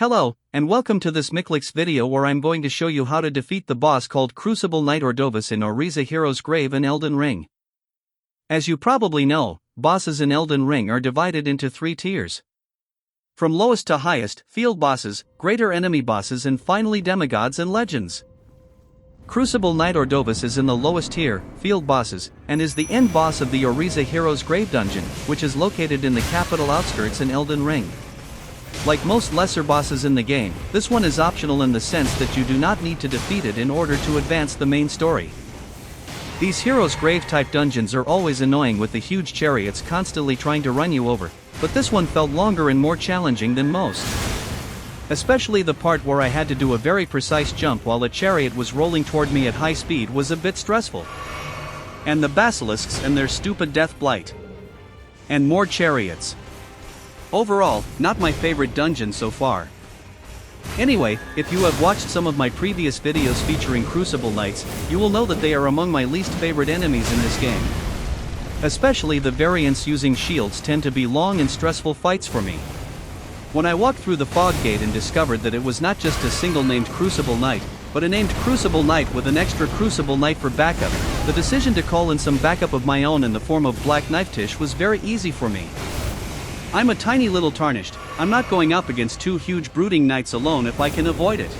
Hello, and welcome to this Miklix video where I'm going to show you how to defeat the boss called Crucible Knight Ordovis in Auriza Hero's Grave in Elden Ring. As you probably know, bosses in Elden Ring are divided into 3 tiers. From lowest to highest, field bosses, greater enemy bosses and finally demigods and legends. Crucible Knight Ordovis is in the lowest tier, field bosses, and is the end boss of the Auriza Hero's Grave dungeon, which is located in the Capital Outskirts in Elden Ring. Like most lesser bosses in the game, this one is optional in the sense that you do not need to defeat it in order to advance the main story. These Hero's Grave type dungeons are always annoying with the huge chariots constantly trying to run you over, but this one felt longer and more challenging than most. Especially the part where I had to do a very precise jump while a chariot was rolling toward me at high speed was a bit stressful. And the basilisks and their stupid death blight. And more chariots. Overall, not my favorite dungeon so far. Anyway, if you have watched some of my previous videos featuring Crucible Knights, you will know that they are among my least favorite enemies in this game. Especially the variants using shields tend to be long and stressful fights for me. When I walked through the fog gate and discovered that it was not just a single named Crucible Knight, but a named Crucible Knight with an extra Crucible Knight for backup, the decision to call in some backup of my own in the form of Black Knife Tish was very easy for me. I'm a tiny little tarnished, I'm not going up against 2 huge brooding knights alone if I can avoid it.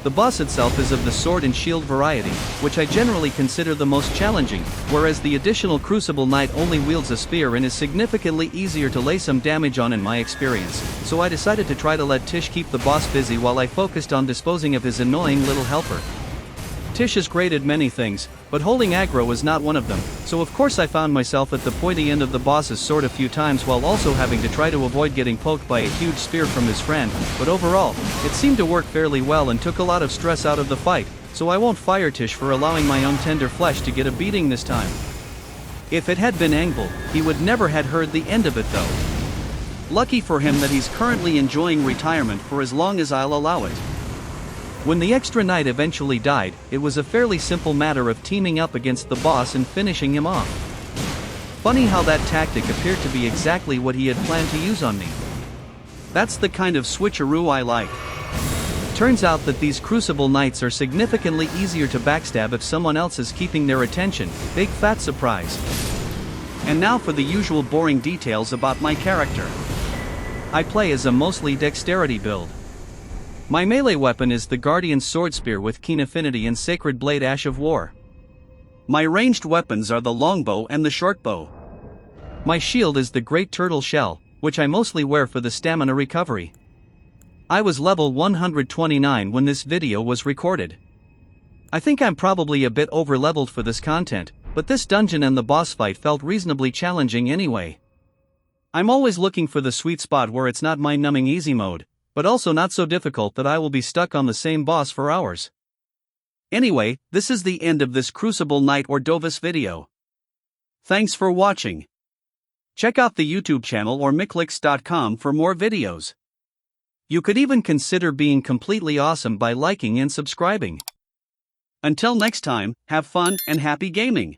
The boss itself is of the sword and shield variety, which I generally consider the most challenging, whereas the additional Crucible Knight only wields a spear and is significantly easier to lay some damage on in my experience, so I decided to try to let Tish keep the boss busy while I focused on disposing of his annoying little helper. Tish is great at many things, but holding aggro is not one of them, so of course I found myself at the pointy end of the boss's sword a few times while also having to try to avoid getting poked by a huge spear from his friend, but overall, it seemed to work fairly well and took a lot of stress out of the fight, so I won't fire Tish for allowing my own tender flesh to get a beating this time. If it had been Angbel, he would never had heard the end of it though. Lucky for him that he's currently enjoying retirement for as long as I'll allow it. When the extra knight eventually died, it was a fairly simple matter of teaming up against the boss and finishing him off. Funny how that tactic appeared to be exactly what he had planned to use on me. That's the kind of switcheroo I like. Turns out that these Crucible Knights are significantly easier to backstab if someone else is keeping their attention, big fat surprise. And now for the usual boring details about my character. I play as a mostly Dexterity build. My melee weapon is the Guardian's Swordspear with keen affinity and Sacred Blade Ash of War. My ranged weapons are the Longbow and the Shortbow. My shield is the Great Turtle Shell, which I mostly wear for the stamina recovery. I was level 129 when this video was recorded. I think I'm probably a bit over-leveled for this content, but this dungeon and the boss fight felt reasonably challenging anyway. I'm always looking for the sweet spot where it's not mind-numbing easy mode, but also not so difficult that I will be stuck on the same boss for hours. Anyway, this is the end of this Crucible Knight Ordovis video. Thanks for watching. Check out the YouTube channel or Miklix.com for more videos. You could even consider being completely awesome by liking and subscribing. Until next time, have fun and happy gaming!